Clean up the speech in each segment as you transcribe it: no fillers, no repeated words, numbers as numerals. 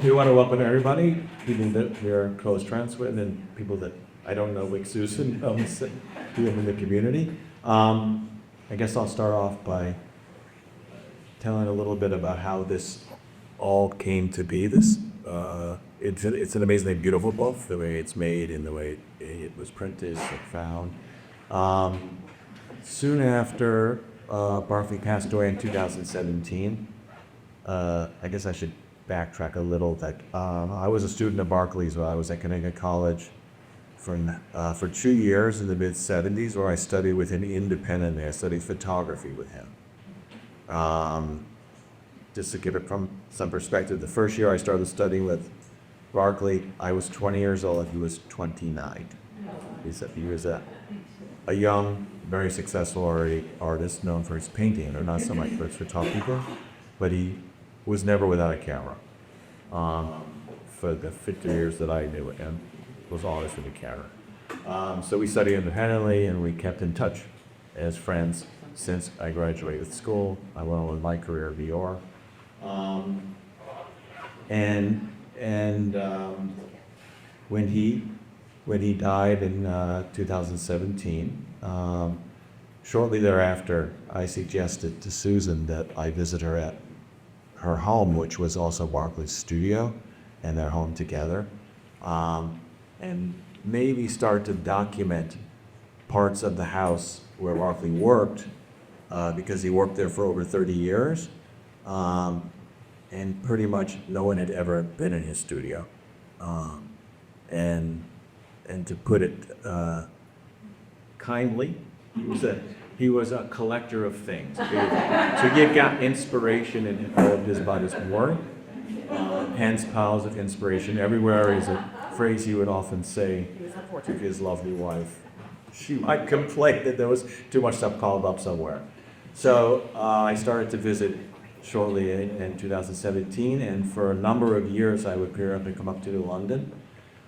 we want to welcome everybody, people that we're close friends with and people that I don't know, like Susan, people in the community. I guess I'll start off by telling a little bit about how this all came to be. It's an amazingly beautiful book, the way it's made and the way it was printed and found. Soon after Barkley passed away in 2017, I guess I should backtrack a little. That I was a student at Barclays while I was at Connecticut College for 2 years in the mid-'70s, where I studied with him independently. I studied photography with him. Just to give it from some perspective, the first year I started studying with Barkley, I was 20 years old and he was 29. He was a young, very successful artist known for his painting, or not so much for his photography, but he was never without a camera. For the 50 years that I knew him, was always with a camera. So we studied independently and we kept in touch as friends since I graduated school. I went on with my career at New York. When he died in 2017, shortly thereafter, I suggested to Susan that I visit her at her home, which was also Barkley's studio, and their home together, and maybe start to document parts of the house where Barkley worked, because he worked there for over 30 years, and pretty much no one had ever been in his studio. And to put it kindly, he was a collector of things. So he got inspiration in all of his body's work, hence piles of inspiration everywhere is a phrase he would often say to his lovely wife. She might complain that there was too much stuff called up somewhere. So I started to visit shortly in 2017, and for a number of years I would periodically come up to London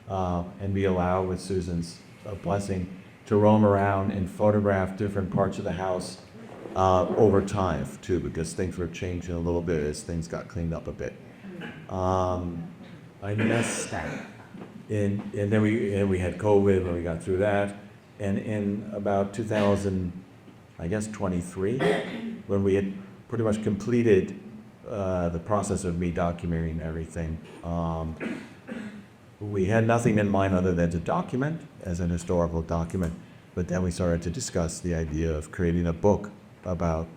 and be allowed, with Susan's blessing, to roam around and photograph different parts of the house over time too, because things were changing a little bit as things got cleaned up a bit. I missed that. And then we had COVID when we got through that. And in about 2023, when we had pretty much completed the process of me documenting everything, we had nothing in mind other than to document as an historical document. But then we started to discuss the idea of creating a book about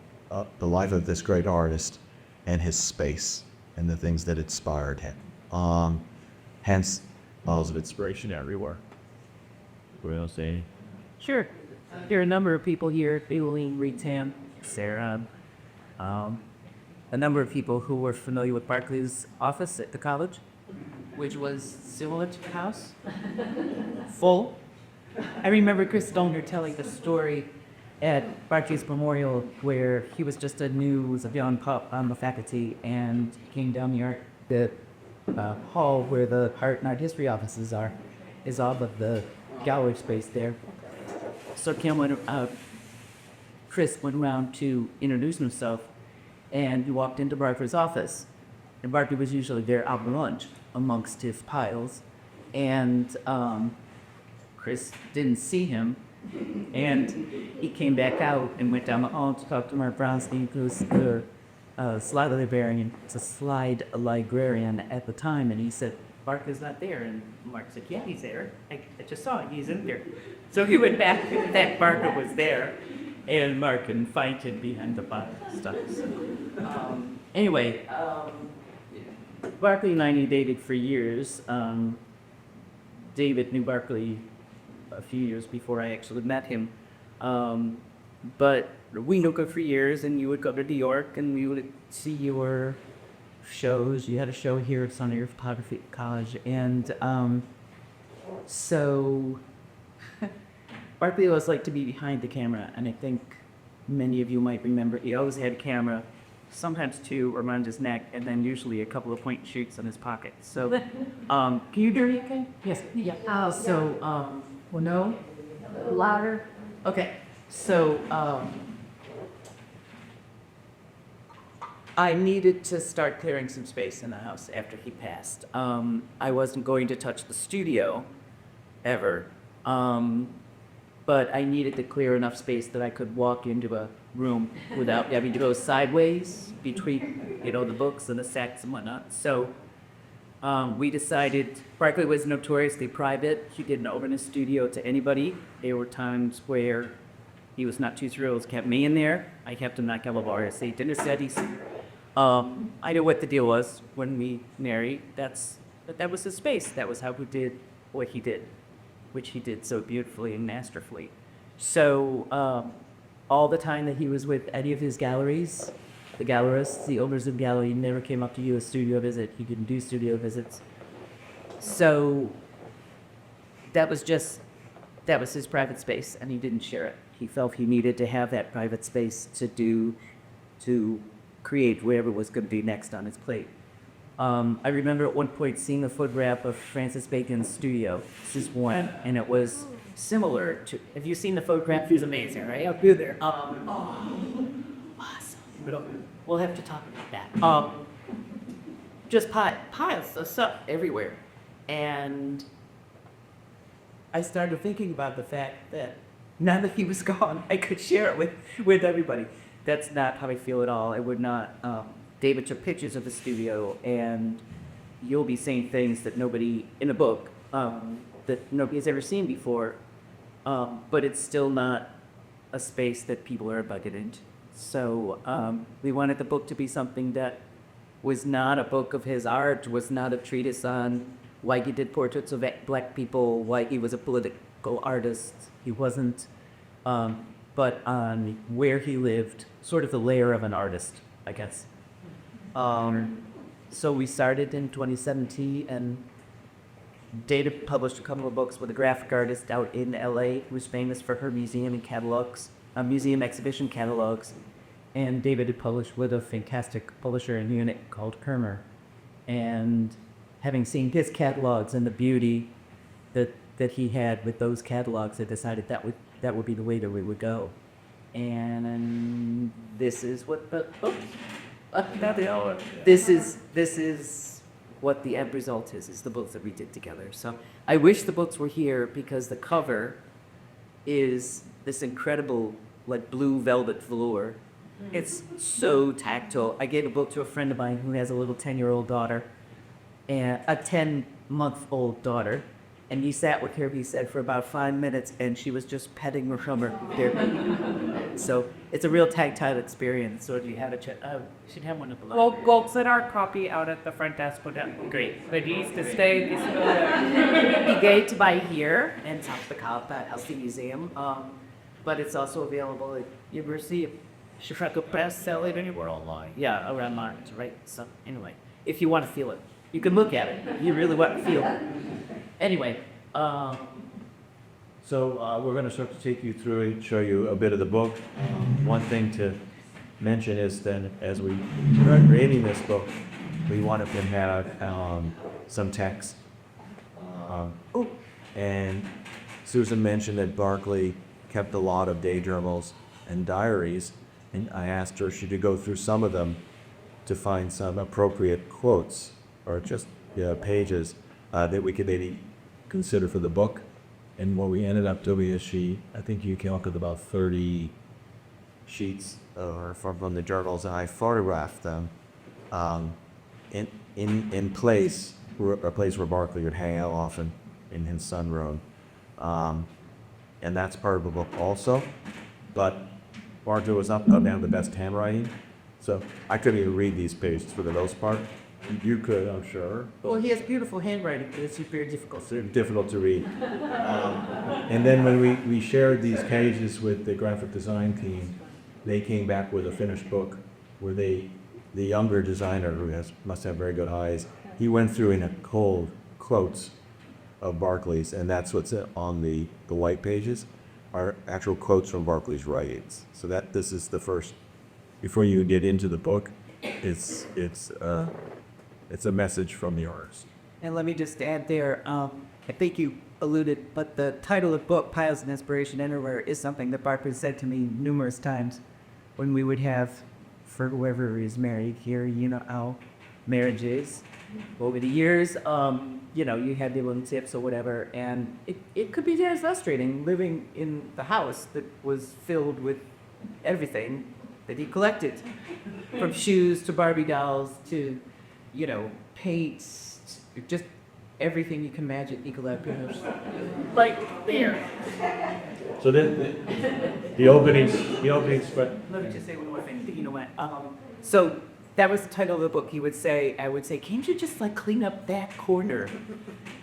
the life of this great artist and his space and the things that inspired him. Hence, balls of inspiration everywhere. What else, say? Sure. There are a number of people here, Allyn, Ritam, Sarah, a number of people who were familiar with Barkley's office at the college, which was similar to the house, full. I remember Chris Stoner telling the story at Barkley's memorial where he was just a young pup on the faculty and came down the hall where the art and art history offices is all but the gallery space there. So Chris went around to introduce himself, and he walked into Barkley's office. And Barkley was usually there out to lunch amongst his piles. And Chris didn't see him. And he came back out and went down the hall to talk to Mark Bronstein, who's the slide librarian at the time. And he said, Mark is not there. And Mark said, yeah, he's there. I just saw him. He's in there. So he went back, that Barker was there. And Mark couldn't find him behind the bottle stuff. So, anyway, Barkley and I knew David for years. David knew Barkley a few years before I actually met him. But we knew him for years, and you would go to New York, and we would see your shows. You had a show here at Sonny Photography College, and so Barkley always liked to be behind the camera, and I think many of you might remember he always had a camera, sometimes two around his neck, and then usually a couple of point and shoots in his pocket. So, can you hear me okay? Yes. Yeah. Well, no? Louder? Okay. So, I needed to start clearing some space in the house after he passed. I wasn't going to touch the studio ever, but I needed to clear enough space that I could walk into a room without having to go sideways between, the books and the stacks and whatnot. So we decided Barkley was notoriously private. He didn't open his studio to anybody. There were times where he was not too thrilled. Kept me in there. I kept him not Calabria, say dinner studies. I knew what the deal was when we married. That was his space. That was how he did what he did, which he did so beautifully and masterfully. So all the time that he was with any of his galleries, the gallerists, the owners of the gallery, never came up to you a studio visit. He didn't do studio visits. So that was his private space, and he didn't share it. He felt he needed to have that private space to create whatever was going to be next on his plate. I remember at one point seeing a photograph of Francis Bacon's studio. This is one, and it was similar to. Have you seen the photograph? It was amazing, right? I'll be there. Awesome. We'll have to talk about that. Just piles of stuff everywhere, and I started thinking about the fact that now that he was gone, I could share it with everybody. That's not how I feel at all. I would not. David took pictures of the studio, and you'll be saying things that nobody in a book that nobody's ever seen before. But it's still not a space that people are bugging into. So we wanted the book to be something that was not a book of his art, was not a treatise on why he did portraits of black people, why he was a political artist. He wasn't, but on where he lived, sort of the layer of an artist, I guess. So we started in 2017, and Data published a couple of books with a graphic artist out in LA who's famous for her museum and catalogs, museum exhibition catalogs. And David had published with a fantastic publisher in Munich called Kermer. And having seen his catalogs and the beauty that he had with those catalogs, I decided that would be the way that we would go. And this is what the this is what the end result is the books that we did together. So I wish the books were here because the cover is this incredible like blue velvet velour. It's so tactile. I gave a book to a friend of mine who has a little 10-year-old daughter, and a 10-month-old daughter, and he sat with her, he said, for about 5 minutes, and she was just petting her from her there. So it's a real tactile experience. So if you had a chat, you should have one of the We'll set our copy out at the front desk with them. Great. Ladies to stay. It'd be great to buy here in South Dakota Healthy Museum, but it's also available at University of Chicago Press. Sell it anywhere online. Yeah, around March, right? So anyway, if you want to feel it, you can look at it. You really want to feel it. Anyway, So we're going to start to take you through it, show you a bit of the book. One thing to mention is then as we start creating this book, we wanted to have some text. And Susan mentioned that Barkley kept a lot of day journals and diaries, and I asked her should you go through some of them to find some appropriate quotes or just pages that we could maybe consider for the book. And what we ended up doing is I think you came up with about 30 sheets from the journals, and I photographed them in place, a place where Barkley would hang out often in his sunroom. And that's part of the book also. But Barkley was not down the best handwriting, so I couldn't even read these pages for the most part. You could, I'm sure. well, he has beautiful handwriting, but it's very difficult. They're difficult to read. And then when we shared these pages with the graphic design team, they came back with a finished book where the younger designer, who must have very good eyes, he went through in a cold quotes of Barkley's, and that's what's on the white pages, are actual quotes from Barkley's writings. So this is the first, before you get into the book, it's a message from the artist. And let me just add there, I think you alluded, but the title of the book, Piles of Inspiration Anywhere, is something that Barkley said to me numerous times when we would have for whoever is married here, you know how marriage is. Over the years, you know, you had the little tips or whatever, and it could be just frustrating living in the house that was filled with everything that he collected, from shoes to Barbie dolls to, you know, paints, just everything you can imagine he collected. Like there. So then, the opening spread. Let me just say one more thing. You know what? So that was the title of the book. I would say, can't you just like clean up that corner?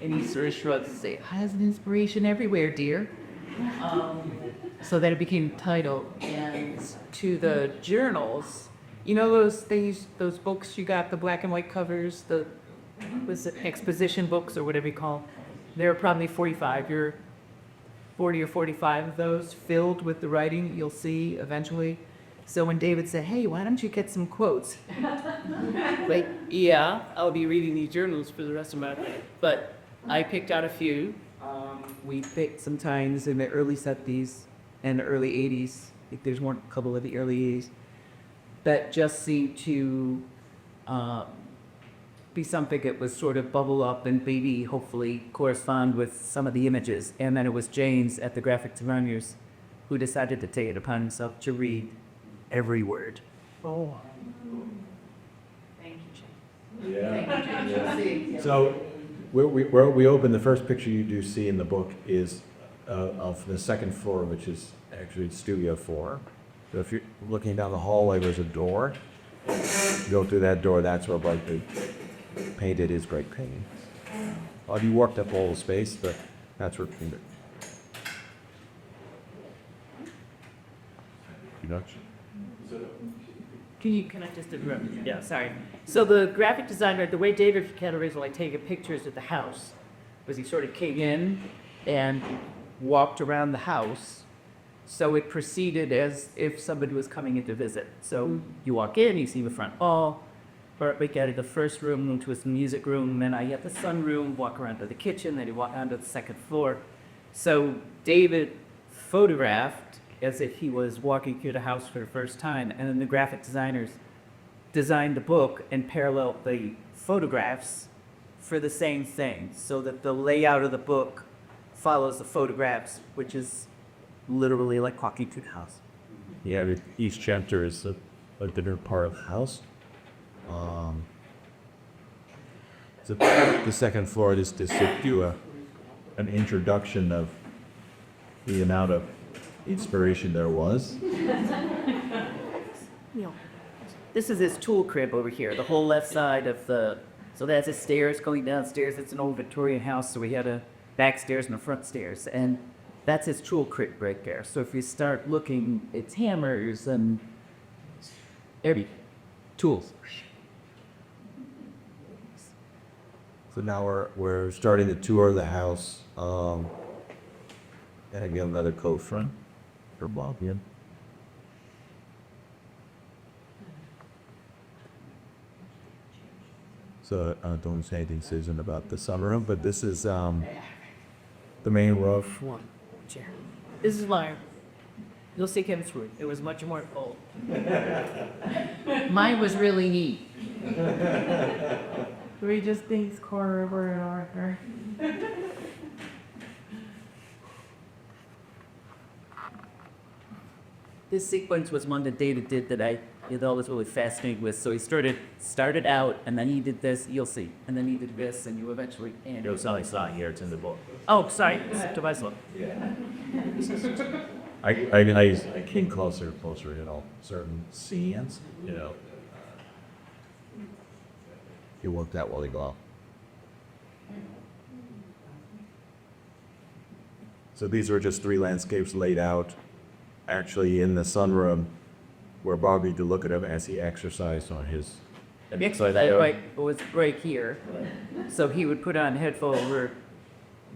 And he sort of shrugs and say, has an inspiration everywhere, dear. So that it became the title. And to the journals, you know those things, those books you got, the black and white covers, was it exposition books or whatever you call? There are probably 45. You're 40 or 45 of those filled with the writing you'll see eventually. So when David said, hey, why don't you get some quotes? Like, yeah, I'll be reading these journals for the rest of my life. But I picked out a few. We picked sometimes in the early 70s and early 80s. I think there's a couple of the early 80s that just seemed to be something that was sort of bubble up and maybe hopefully correspond with some of the images. And then it was James at the graphic designers who decided to take it upon himself to read every word. Oh. Thank you, James. Yeah. Thank you, James. So, where we open, the first picture you do see in the book is of the second floor, which is actually Studio 4. So if you're looking down the hallway, there's a door. You go through that door, that's where Barkley painted his great paintings. Well, he worked up all the space, but that's where he painted. Can I just interrupt? Yeah, sorry. So the graphic designer, the way David Caterers like taking pictures of the house was he sort of came in and walked around the house. So it proceeded as if somebody was coming in to visit. So you walk in, you see the front hall, we get the first room to his music room, then I get the sunroom, walk around to the kitchen, then you walk onto the second floor. So David photographed as if he was walking through the house for the first time, and then the graphic designers designed the book and paralleled the photographs for the same thing, so that the layout of the book follows the photographs, which is literally like walking through the house. Yeah, each chapter is a different part of the house. So the second floor is to do an introduction of the amount of inspiration there was. This is his tool crib over here, the whole left side of so that's his stairs going downstairs. It's an old Victorian house, so we had a back stairs and a front stairs. And that's his tool crib right there. So if you start looking, it's hammers and every tools. So now we're starting the tour of the house. And again, another coat front for Bob. Yeah. So don't say this isn't about the sunroom, but this is the main roof. One chair. This is Lyman. You'll see him through it. It was much more cold. Mine was really neat. We just things corner over and Arthur. This sequence was one that David did that I was really fascinated with. So he started out, and then he did this. You'll see, and then he did this, and you eventually. And It was only saw here. It's in the book. oh, sorry, to myself. Yeah. I came closer, certain scenes, It worked out really well. So these were just 3 landscapes laid out, actually in the sunroom, where Bobby to look at him as he exercised on his. Right, it was right here. So he would put on headphones, or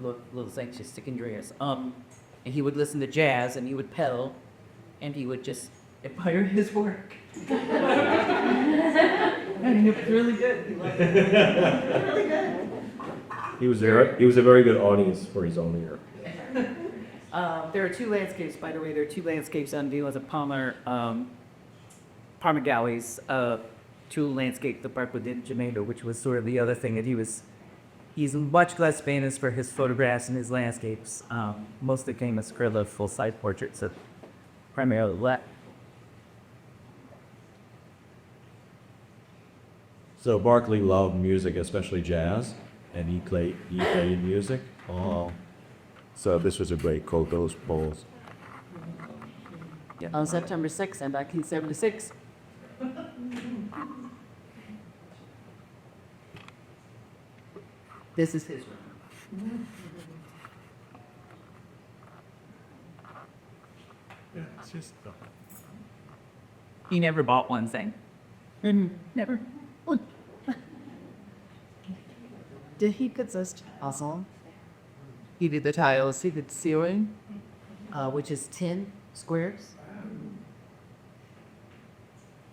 little things just stick in your ears. And he would listen to jazz, and he would pedal, and he would just admire his work. And it was really good. He loved it. Really good. He was there. He was a very good audience for his own ear. There are 2 landscapes, by the way. There are 2 landscapes on view as a Palmer Parma galleys to landscape the park within Jamaica, which was sort of the other thing that he's much less famous for his photographs and his landscapes. Mostly famous for the full-size portraits of primarily that. So Barkley loved music, especially jazz, and he played music. Oh, so this was a great quote, those polls. On September 6th in 1976. This is his room. Yeah, it's just. He never bought one thing. Never. Did he possess puzzle, He did the tiles, he did the ceiling. which is 10 squares?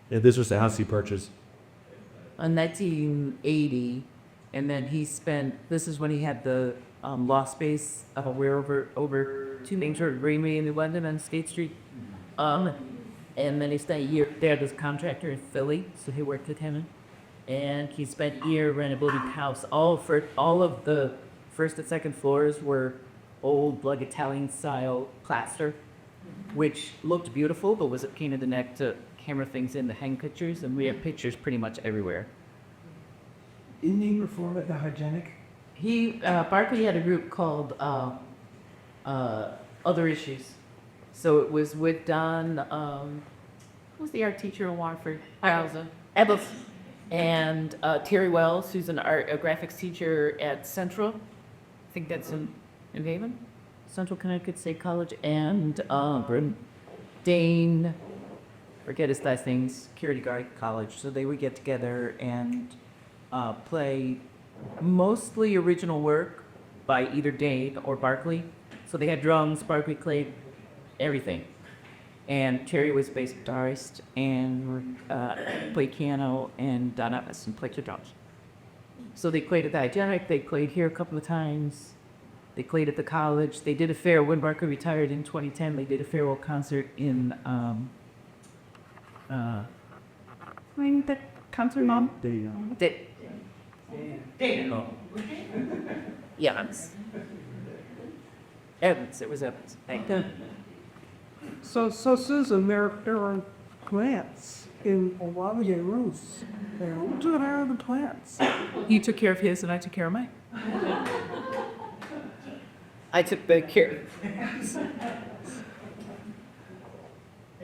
Yeah, this was the house he purchased. In 1980, and then he spent, this is when he had the loft space where over two major Greenway in London on State Street. And then he spent a year there as a contractor in Philly, so he worked with him. And he spent a year renovating the house. All of the first and second floors were old, like Italian style plaster, which looked beautiful, but was a pain in the neck to camera things in to hang pictures, and we have pictures pretty much everywhere. Didn't he perform at the Hygienic? Barkley had a group called Other Issues. So it was with Don, who was the art teacher in Watford? Ebbs. And Terry Wells, who's a graphics teacher at Central. I think that's in Haven, Central Connecticut State College. And Dane, forget his last name, security guard at college. So they would get together and play mostly original work by either Dane or Barkley. So they had drums, Barkley played everything. And Terry was bass guitarist and played piano, and Don Evans played the drums. So they played at the Hygienic, they played here a couple of times. They played at the college. They did a farewell, when Barkley retired in 2010, they did a farewell concert in, the concert mom? Dana. Dana. Yeah, Evans, it was Evans. Thank you. So Susan, there are plants in a lot of your rooms. Who took care of the plants? He took care of his and I took care of mine. I took the care.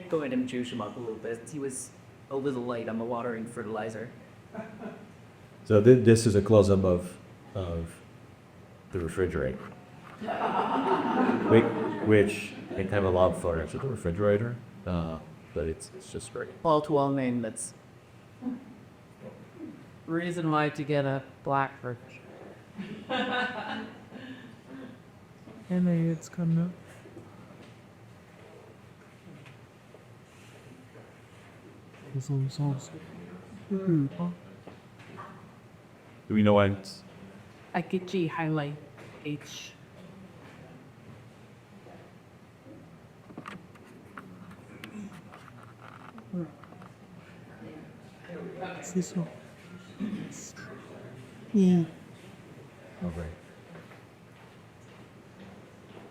Go ahead and juice him up a little bit. He was a little light on the watering fertilizer. So this is a close-up of the refrigerator, which it can have a lot of photos of the refrigerator, but it's just great. All too well named. That's reason why to get a black fridge. And then it's coming up. This one's also. Do we know what? Akechi highlight H. This one. Yeah. Oh, great.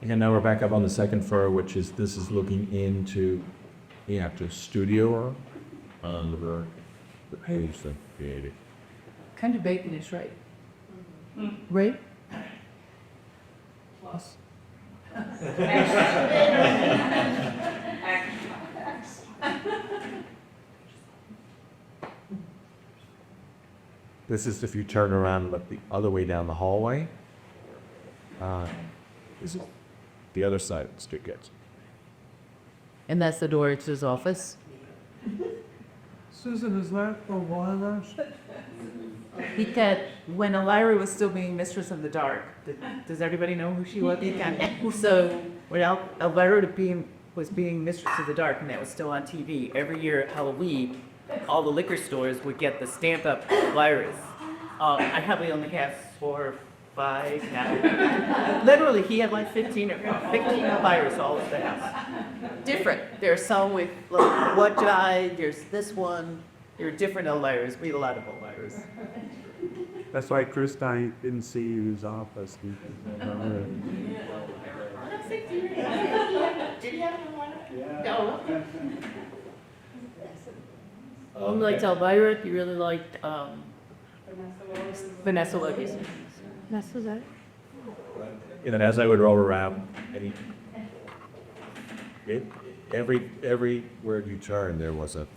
And now we're back up on the second floor, this is looking into the actor's studio or the page that created. Kind of bacon is right. Right? This is if you turn around and look the other way down the hallway. This is the other side of the street gets. And that's the door to his office. Susan, is that the one? He got, when Elvira was still being Mistress of the Dark, does everybody know who she was? So when Elvira was being Mistress of the Dark, and that was still on TV, every year at Halloween, all the liquor stores would get the stamped up Elvira's. I probably only have 4 or 5 now. Literally, he had like 15 buyers all at the house. Different. There's some with like, what died, there's this one. There are different outliers. We had a lot of outliers. That's why Christine didn't see his office. No. You liked Elvira, you really liked, Vanessa Lucas. that's that? And as I would roll around, every word you turned, there was a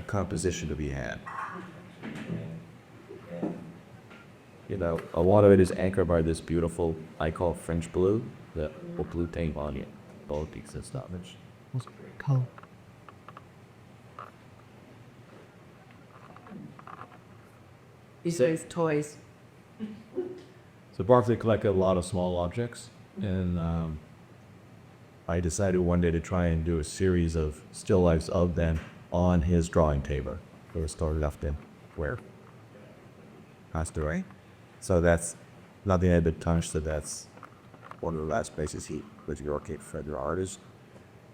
composition to be had. You know, a lot of it is anchored by this beautiful, I call French blue, the blue tape on it, politics and stuff. It's Color. These days, toys. So Barkley collected a lot of small objects, and I decided one day to try and do a series of still lifes of them on his drawing table. They were still left in where? Passed away. So that's nothing had been touched. So that's one of the last places he was your further artist.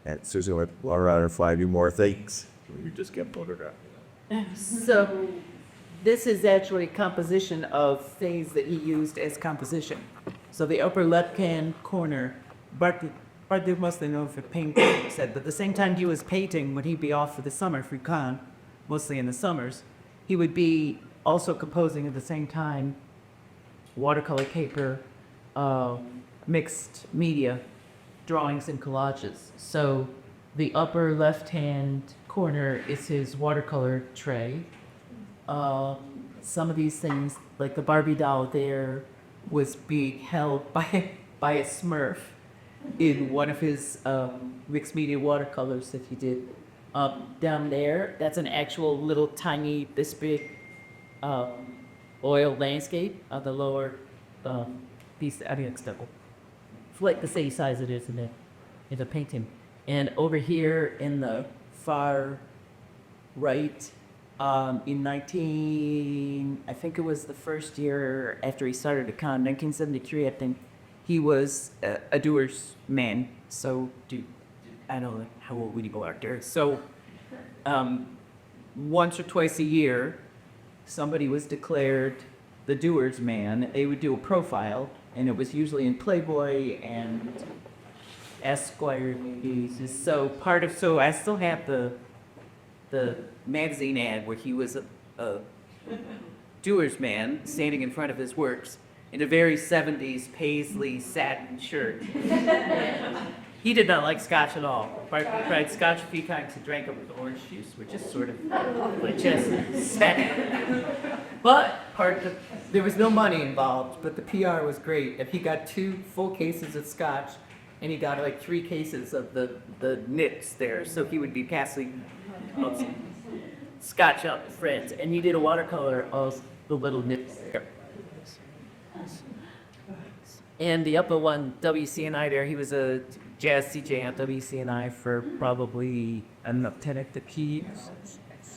And Susan went around and find you more things. You just kept photographing. So this is actually a composition of things that he used as composition. So the upper left-hand corner, Barkley must have known for painting, he said, but at the same time he was painting, when he'd be off for the summer for con, mostly in the summers, he would be also composing at the same time watercolor paper, mixed media, drawings and collages. So the upper left-hand corner is his watercolor tray. Some of these things, like the Barbie doll there, was being held by a Smurf in one of his mixed media watercolors that he did. Down there, that's an actual little tiny, this big oil landscape on the lower piece. I mean, it's double. It's like the same size it is in the painting. And over here in the far right, I think it was the first year after he started the con, 1973, I think, he was a doer's man. So, I don't know, how old would you go out there? So, once or twice a year, somebody was declared the doer's man. They would do a profile, and it was usually in Playboy and Esquire movies. So I still have the magazine ad where he was a doer's man standing in front of his works in a very 70s paisley satin shirt. He did not like scotch at all. Barkley tried scotch a few times and drank it with orange juice, which is sort of like just satin. But there was no money involved, but the PR was great. And he got 2 full cases of scotch, and he got like 3 cases of the nips there. So he would be passing scotch out to friends. And he did a watercolor of the little nips there. And the upper one, WCNI there, he was a jazz DJ on WCNI for probably enough 10 to keep.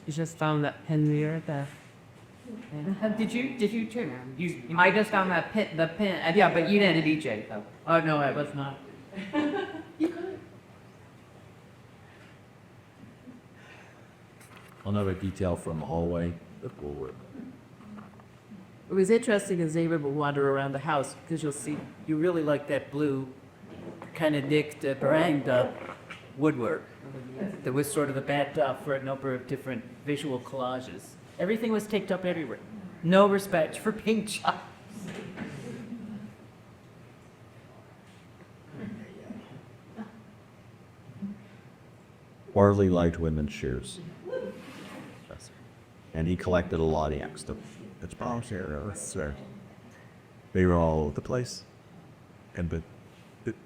You just found that pin there, Did you too? I just found that the pin. Yeah, but you didn't DJ though. Oh, no, I was not. Another detail from the hallway. It was interesting as David would wander around the house because you'll see, you really like that blue kind of nicked, banged up woodwork that was sort of the backdrop for a number of different visual collages. Everything was taped up everywhere. No respect for paint jobs. Barkley liked women's shoes. And he collected a lot of X. It's bombs here. They were all over the place. But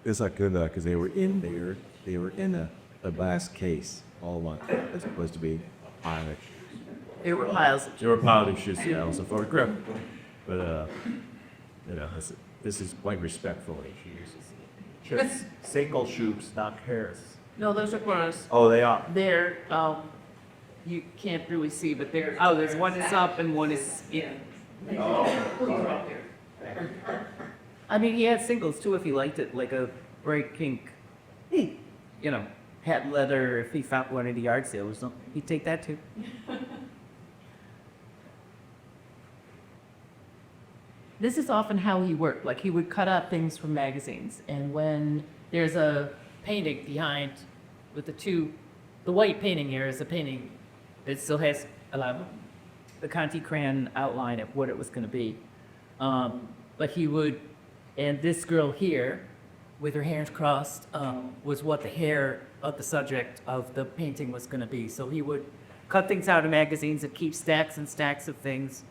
it's not good because they were in there. They were in a glass case all one. It's supposed to be Irish. There were piles of There were piles shoes, yeah, also for a grip. But this is quite respectful. Just single shoes, not pairs. No, those are gross. Oh, they are. They're, you can't really see, but there's one is up and one is in. I mean, he had singles too if he liked it, like a bright pink, you know, hat leather. If he found one at the yard sale or something, he'd take that too. This is often how he worked. Like he would cut out things from magazines, and when there's a painting behind with the white painting here is a painting It still has the Conti crayon outline of what it was going to be. But he would, and this girl here, with her hands crossed, was what the hair of the subject of the painting was going to be. So he would cut things out of magazines and keep stacks and stacks of things.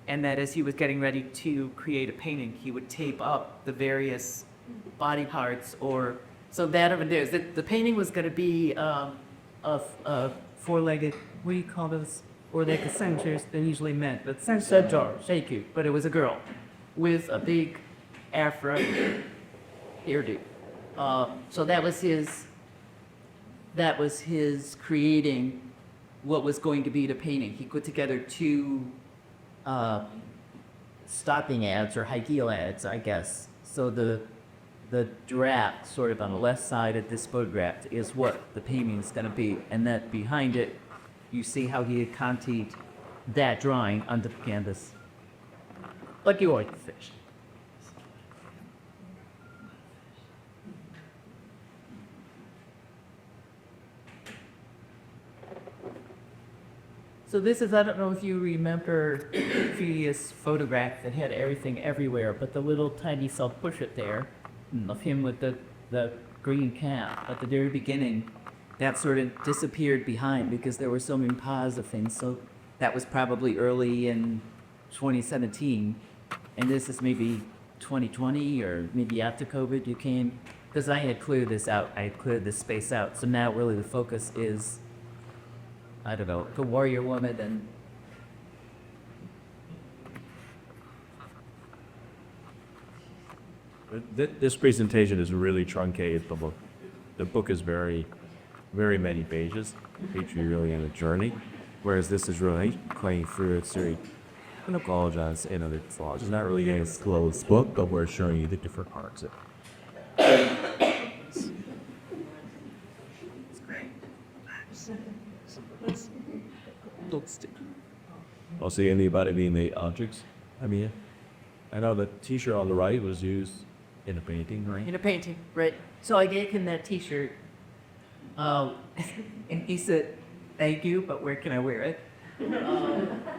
And that as he was getting ready to create a painting, he would tape up the various body parts or, so that of theirs. The painting was going to be a four-legged, what do you call those? Or like a centaurs, they're usually men, but centaur, thank you. But it was a girl with a big afro hairdo. So that was his creating what was going to be the painting. He put together two stopping ads or high heel ads, I guess. So the draft sort of on the left side of this photograph is what the painting is going to be, and that behind it, you see how he had contied that drawing onto the canvas, like you always fish. So this is, I don't know if you remember the previous photograph that had everything everywhere, but the little tiny self-portrait there of him with the green cap at the very beginning, that sort of disappeared behind because there were so many piles of things. So that was probably early in 2017, and this is maybe 2020 or maybe after COVID you came, because I had cleared this out, I had cleared this space out. So now really the focus is, I don't know, the warrior woman and This presentation is really truncated, the book. The book is very many pages. Takes you really on a journey. Whereas this is really playing through it. So I apologize, it's long. It's not really a closed book, but we're showing you the different parts of it. I'll see anybody being made objects. I mean, I know the T-shirt on the right was used in a painting, right? in a painting, right? So I gave him that T-shirt, and he said, "Thank you, but where can I wear it?"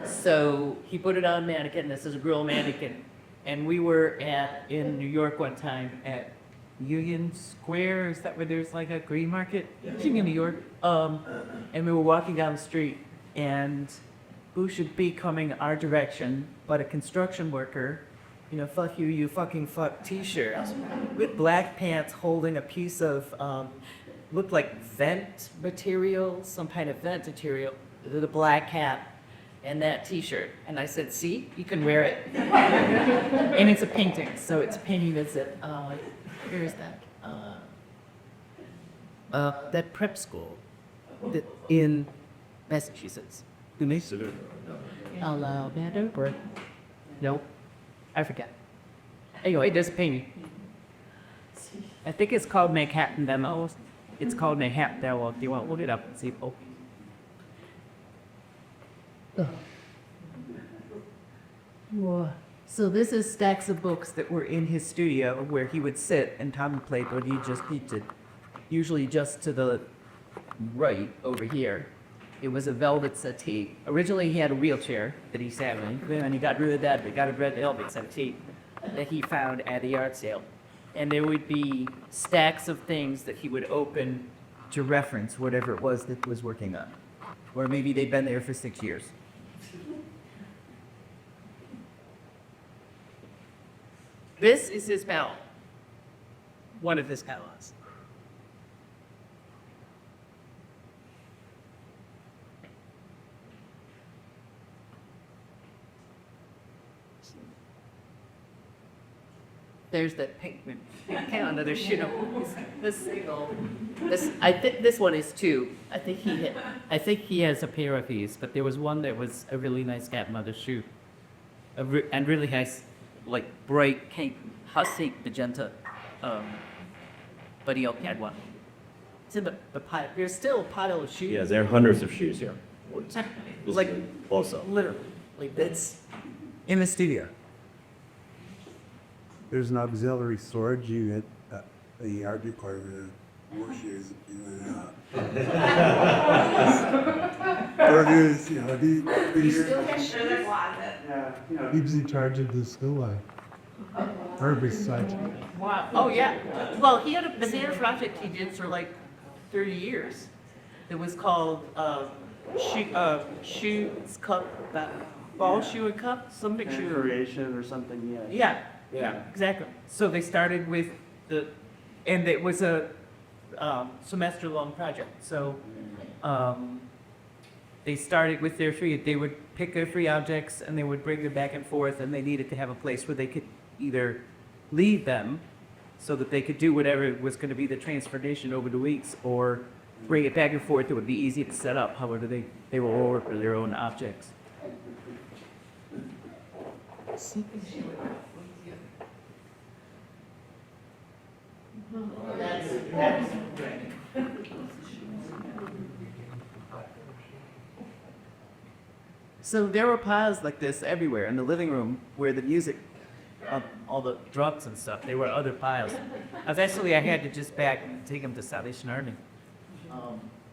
So he put it on mannequin. This is a girl mannequin, and we were in New York one time at Union Square. Is that where there's like a green market? In New York. And we were walking down the street, and who should be coming our direction but a construction worker, fuck you, you fucking fuck T-shirt, with black pants holding a piece of, looked like vent material, some kind of vent material, with a black hat and that T-shirt. And I said, see, you can wear it. And it's a painting, so it's a painting that's at, where is that? That prep school in Massachusetts. Alabama? Nope. I forget. Anyway, this painting. I think it's called Manhattan Demo. It's called Manhattan Demo. Do you want to look it up and see? So this is stacks of books that were in his studio where he would sit and contemplate what he just painted. Usually just to the right over here. It was a velvet settee. Originally he had a wheelchair that he sat in, and he got rid of that, but got a red velvet settee that he found at a yard sale. And there would be stacks of things that he would open to reference whatever it was that was working on. Or maybe they'd been there for 6 years. This is his bell. One of his catalans. There's that pink calendar. There's this single. I think this one is two. I think he has a pair of these, but there was one that was a really nice cat mother shoe, and really nice like bright pink, hot pink magenta. But he only had one. It's in the pile. There's still a pile of shoes. Yeah, there are hundreds of shoes here. Like, Also. literally, like that's. In the studio. There's an auxiliary storage unit at the art department. More shoes. Or is, you know, he's in charge of the school life. Or besides. Wow. Oh yeah. Well, he had a banana project he did for like 30 years. It was called shoes cup, ball shoe and cup, something shoe. Creation or something, yeah. Yeah. Yeah. Exactly. So they started with and it was a semester-long project. So they started with their three. They would pick their three objects and they would bring them back and forth, and they needed to have a place where they could either leave them so that they could do whatever was going to be the transformation over the weeks, or bring it back and forth. It would be easy to set up. However, they will all work for their own objects. So there were piles like this everywhere in the living room where the music, all the drums and stuff. There were other piles. Eventually, I had to just take them to Salvation Army.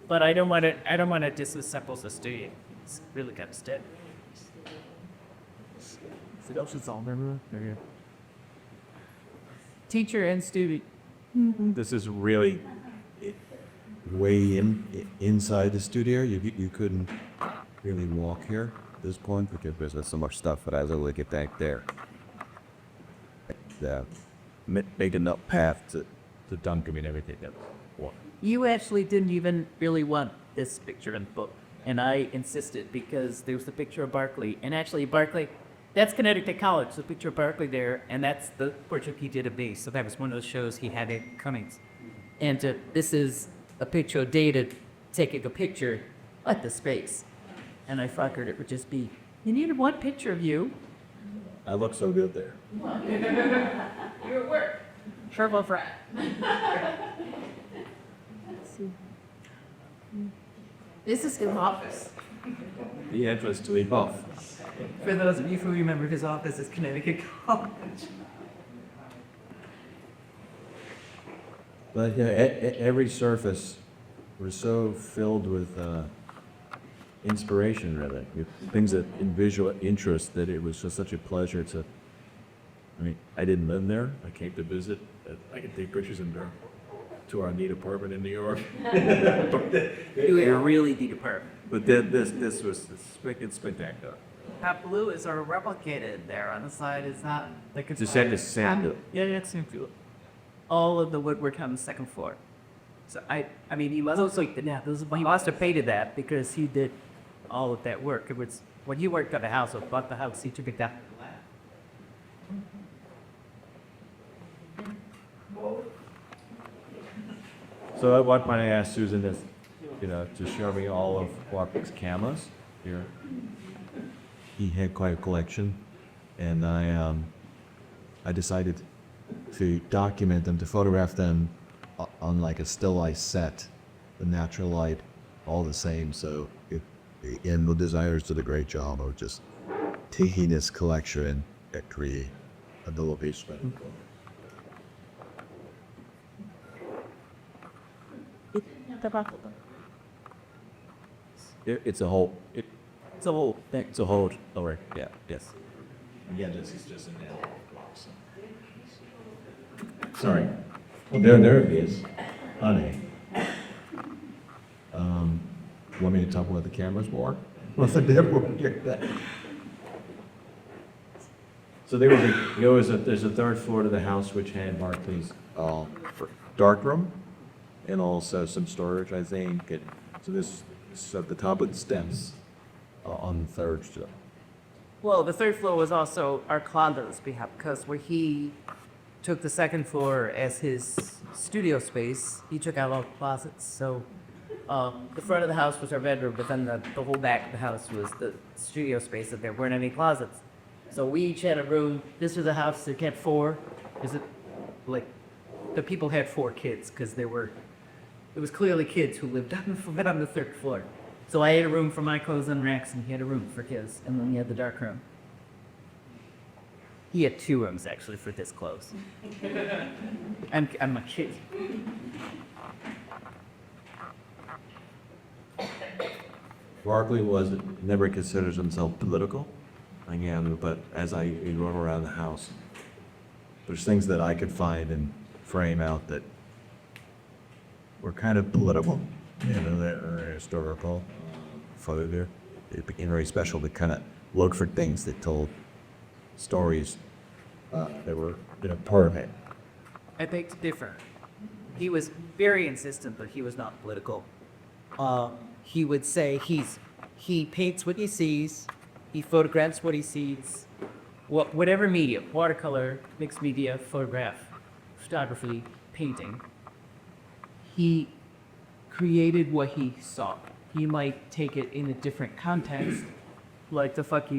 But I don't want to disassemble the studio. It's really kind of stiff. Teacher and student. This is really Way inside the studio. You couldn't really walk here at this point because there's so much stuff, but I was able to get back there. Made enough path to dunk him and everything. You actually didn't even really want this picture in the book, and I insisted because there was the picture of Barkley, and actually Barkley, that's Connecticut College, the picture of Barkley there, and that's the portrait he did of me. So that was one of those shows he had at Cummings. And this is a picture of David taking a picture at the space. And I figured it would just be, you needed one picture of you. I look so good there. You're at work. Sure, well, for This is his office. The entrance to the buff. For those of you who remember, his office is Connecticut College. But yeah, every surface was so filled with inspiration, really, with things that in visual interest, that it was just such a pleasure to. I mean, I didn't live there. I came to visit. I could take pictures in there to our neat apartment in New York. You were a really deep apartment. But this was spectacular. That blue is sort of replicated there on the side. It's not like it's. Just had to sand. Yeah, it's same feel. All of the woodwork on the second floor. So I mean, he must also, yeah, he must have painted that because he did all of that work. It was when he worked on the house or bought the house, he took it down to the lab. So at one point I asked Susan this, to show me all of Barkley's cameras here. He had quite a collection, and I decided to document them, to photograph them on like a still life set, the natural light, all the same. So, And the designers did a great job of just taking this collection and create a little piece of it. it's a whole, it's a whole thing, it's a whole story. Yeah, yes. Again, this is just an analog box. Sorry. Well, there it is. Honey. Want me to talk about the cameras more? What's the difference? So there's a third floor to the house which had Barkley's darkroom and also some storage, I think. So this is at the top of the steps on the third floor. Well, the third floor was also our closet's behalf because where he took the second floor as his studio space, he took out all the closets. So the front of the house was our bedroom, but then the whole back of the house was the studio space, and there weren't any closets. So we each had a room. This was a house that had four. Is it like the people had four kids because it was clearly kids who lived on the third floor. So I had a room for my clothes and racks, and he had a room for his, and then he had the dark room. He had two rooms actually for this clothes. I'm a kid. Barkley never considers himself political. Again, but as I run around the house, there's things that I could find and frame out that were kind of political. You know, that are historical. Photo there. It became very special to kind of look for things that told stories that were, part of it. I beg to differ. He was very insistent, but he was not political. He would say he paints what he sees, he photographs what he sees, whatever media, watercolor, mixed media, photograph, photography, painting. He created what he saw. He might take it in a different context, like the fuck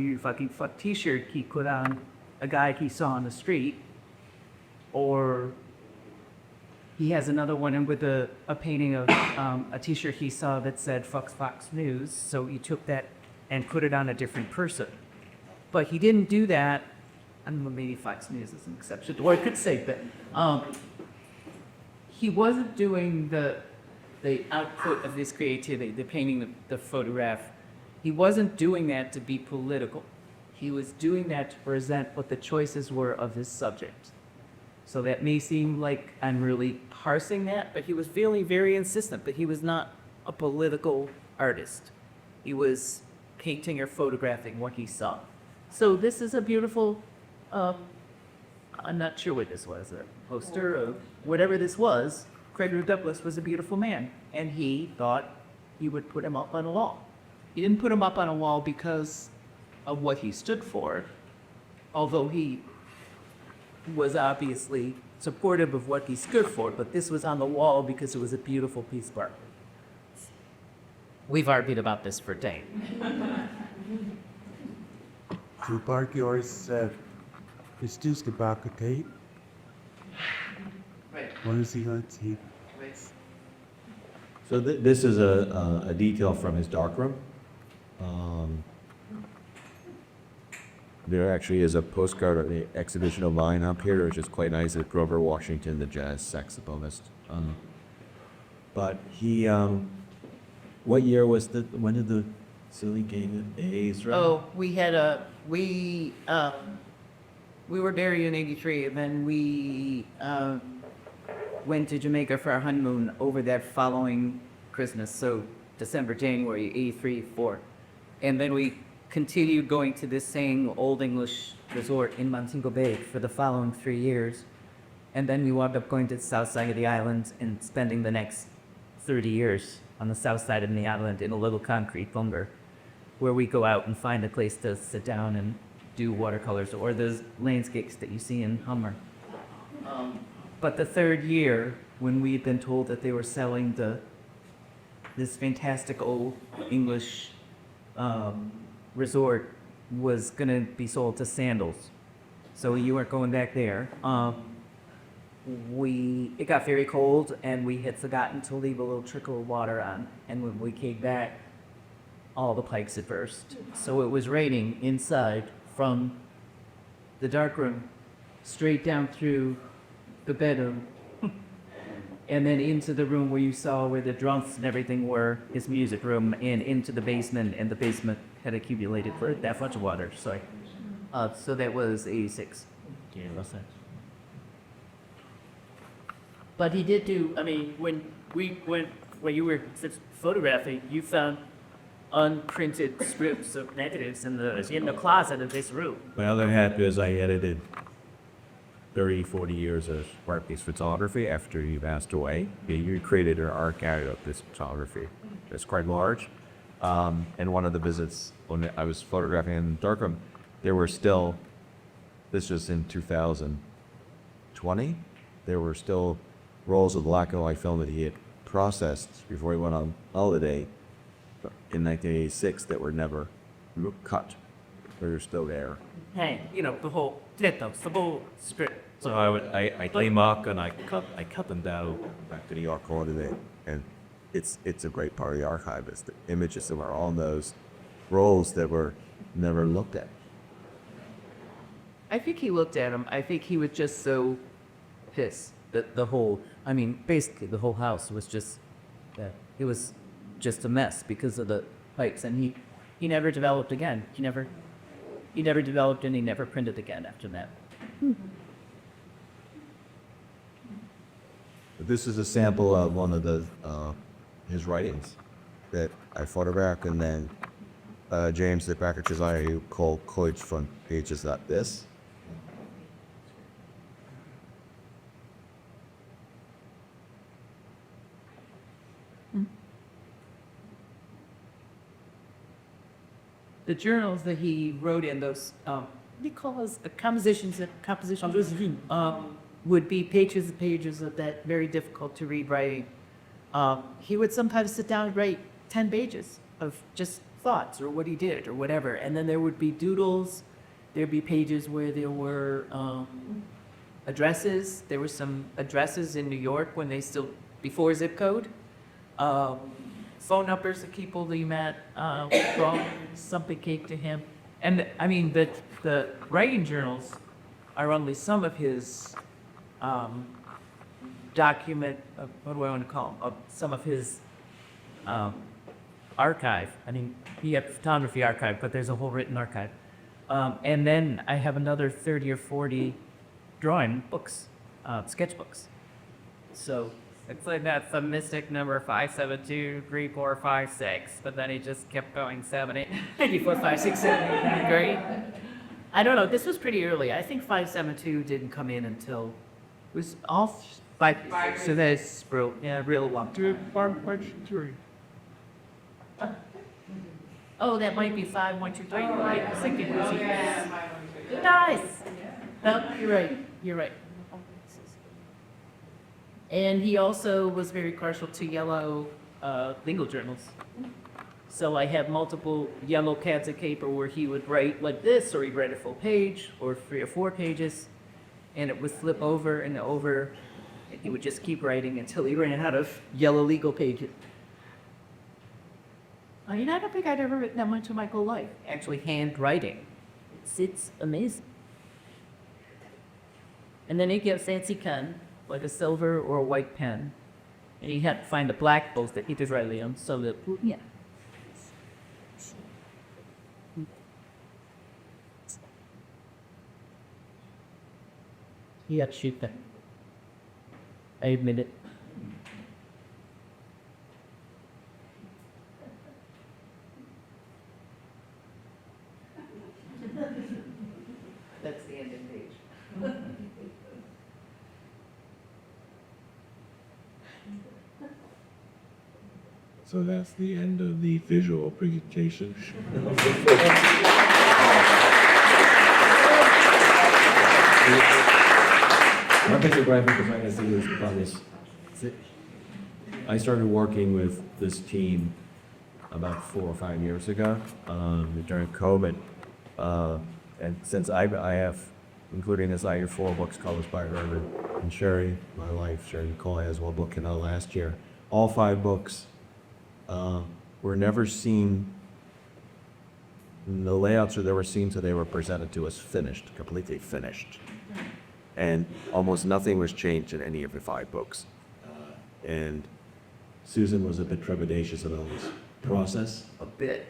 t-shirt he put on a guy he saw on the street, or he has another one with a painting of a t-shirt he saw that said fuck Fox News, so he took that and put it on a different person. But he didn't do that, I don't know, maybe Fox News is an exception, or I could say that. He wasn't doing the output of this creativity, the painting, the photograph. He wasn't doing that to be political. He was doing that to present what the choices were of his subject. So that may seem like I'm really parsing that, but he was feeling very insistent, but he was not a political artist. He was painting or photographing what he saw. So this is a beautiful, I'm not sure what this was, a poster of whatever this was. Craig Douglas was a beautiful man, and he thought he would put him up on a wall. He didn't put him up on a wall because of what he stood for, although he was obviously supportive of what he stood for, but this was on the wall because it was a beautiful piece of art. We've argued about this for days. So Barkley always said, it's just about a tape. Right. What is he on tape? So this is a detail from his darkroom. There actually is a postcard of the exhibition of mine up here, which is quite nice. It's Grover Washington, the jazz saxophonist. But he, what year was when did the silly game A's run? Oh, we were married in '83, and then we went to Jamaica for our honeymoon over that following Christmas, so December, January, '83, '84. And then we continued going to this same Old English resort in Montego Bay for the following 3 years. And then we wound up going to the south side of the island and spending the next 30 years on the south side of the island in a little concrete bunker, where we go out and find a place to sit down and do watercolors or those landscapes that you see in Hummer. But the third year, when we had been told that they were selling this fantastic old English resort was going to be sold to Sandals, so you weren't going back there. It got very cold, and we had forgotten to leave a little trickle of water on, and when we came back, all the pipes had burst. So it was raining inside from the dark room straight down through the bedroom and then into the room where you saw where the drums and everything were, his music room, and into the basement, and the basement had accumulated for that much water. Sorry. So that was '86. Yeah, that's it. But he did do, I mean, when you were photographing, you found unprinted scripts of negatives in the closet of this room. My other hat is I edited 30, 40 years of Barkley's photography after he passed away. You created an archive of this photography. It's quite large. And one of the visits, when I was photographing in the darkroom, there were still, this was in 2020, there were still rolls of black and white film that he had processed before he went on holiday in 1986 that were never cut. are still there. Hey, you know, the whole script. So I came up and I cut them down. Back to New York holiday, and it's a great part of the archive. It's the images that were on those rolls that were never looked at. I think he looked at him. I think he was just so pissed that the whole, I mean, basically the whole house was just, it was just a mess because of the pipes. And he never developed again. He never developed and he never printed again after that. This is a sample of one of the his writings that I photographed, and then James, the graphic designer, who called Coy's front pages like this. The journals that he wrote in, those, what do you call those, compositions, would be pages and pages of that very difficult to read writing. He would sometimes sit down and write 10 pages of just thoughts or what he did or whatever. And then there would be doodles. There'd be pages where there were addresses. There were some addresses in New York when they still, before zip code. Phone numbers of people that he met, brought something cake to him. And I mean, the writing journals are only some of his document, what do I want to call them, some of his archive. I mean, he had photography archive, but there's a whole written archive. And then I have another 30 or 40 drawing books, sketchbooks. So it's like that's the mystic number 5723456, but then he just kept going 7, 8, 94, 5, 6, 7, 8, 9, great. I don't know. This was pretty early. I think 572 didn't come in until it was all 5. So that's real, real long. Oh, that might be 5, 1, 2, 3. You're right. I was thinking it was nice. No, you're right. You're right. And he also was very partial to yellow legal journals. So I have multiple yellow pads of paper where he would write like this, or he'd write a full page, or 3 or 4 pages, and it would flip over and over, and he would just keep writing until he ran out of yellow legal pages. I mean, I don't think I'd ever written that much in my whole life. Actually, handwriting. It's amazing. And then he'd get a fancy pen, like a silver or a white pen. And he had to find the black both that he could write on, so that, yeah. He had to shoot them. I admit it. That's the ending page. So that's the end of the visual presentation. My picture graphic design is about this. I started working with this team about 4 or 5 years ago during COVID. And since I have, including this, I have 4 books published by her and Sherry, my wife, Sherry Nicole, has 1 book in last year. All 5 books were never seen. The layouts that were seen, so they were presented to us finished, completely finished. And almost nothing was changed in any of the 5 books. And Susan was a bit trepidatious about this process. A bit.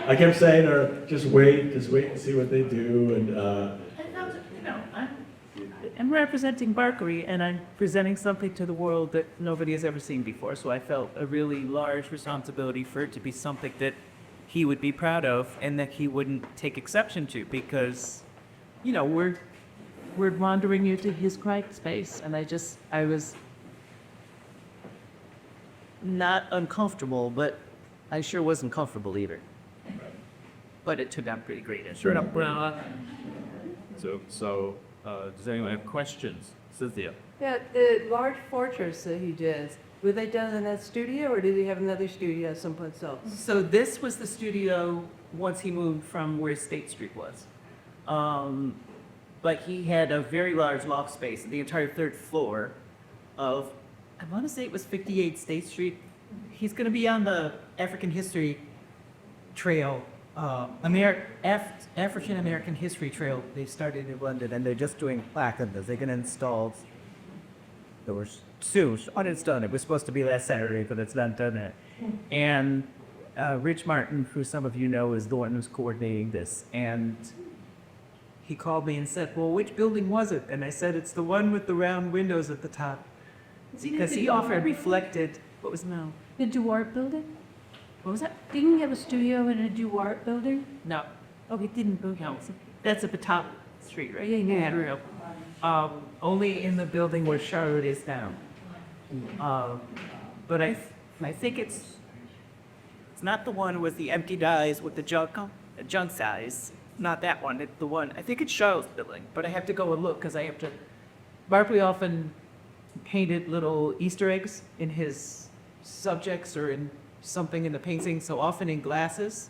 I kept saying to her, just wait and see what they do. And I'm representing Barkley, and I'm presenting something to the world that nobody has ever seen before. So I felt a really large responsibility for it to be something that he would be proud of and that he wouldn't take exception to, because, you know, we're wandering into his crack space, and I was not uncomfortable, but I sure wasn't comfortable either. But it turned out pretty great. Sure. So, does anyone have questions? Cynthia? Yeah, the large portraits that he did, Were they done in that studio, or did he have another studio someplace else? So this was the studio once he moved from where State Street was. But he had a very large loft space, the entire third floor of, I want to say it was 58 State Street. He's going to be on the African History Trail, African American History Trail. They started in London, and they're just doing placards. They're going to install. There was soon, on it's done. It was supposed to be last Saturday, but it's not done yet. And Rich Martin, who some of you know, is the one who's coordinating this. And he called me and said, well, which building was it? And I said, it's the one with the round windows at the top. Because he often reflected, what was no? The Duarte building? What was that? Didn't you have a studio in a Duarte building? No, Oh, he didn't. no. That's at the top street, right? Yeah, yeah. Real. Only in the building where Charlotte is now. But I think it's not the one with the empty dies with the junk size. Not that one. It's the one. I think it's Charlotte's building, but I have to go and look because I have to. Barkley often painted little Easter eggs in his subjects or in something in the painting. So often in glasses,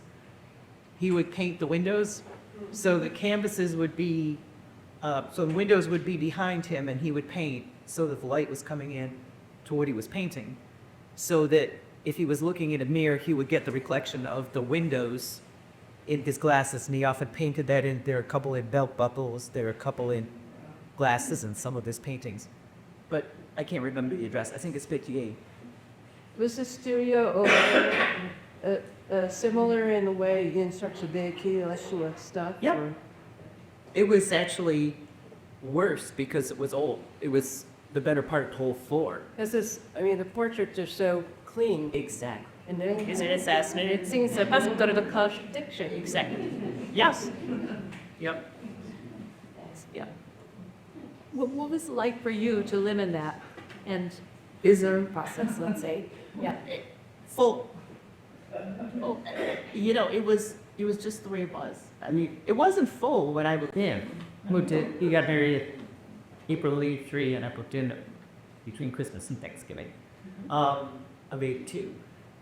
he would paint the windows. So the canvases would be, so the windows would be behind him, and he would paint so that the light was coming in to what he was painting, so that if he was looking in a mirror, he would get the reflection of the windows in his glasses, and he often painted that in. There are a couple in belt buckles, there are a couple in glasses in some of his paintings. But I can't remember the address. I think it's 58. Was the studio similar in the way in such a big stuff? Yep. or- It was actually worse because it was old. It was the better part of the whole floor. The portraits are so clean. Exactly. And then Is it assassinated? it seems a bit of a contradiction. Exactly. Yes. Yep. Yeah. What was it like for you to live in that and is there a process, let's say? Yeah. Full. Oh, it was just the way it was. I mean, it wasn't full when I moved in. He got married April 83, and I moved in between Christmas and Thanksgiving of 82.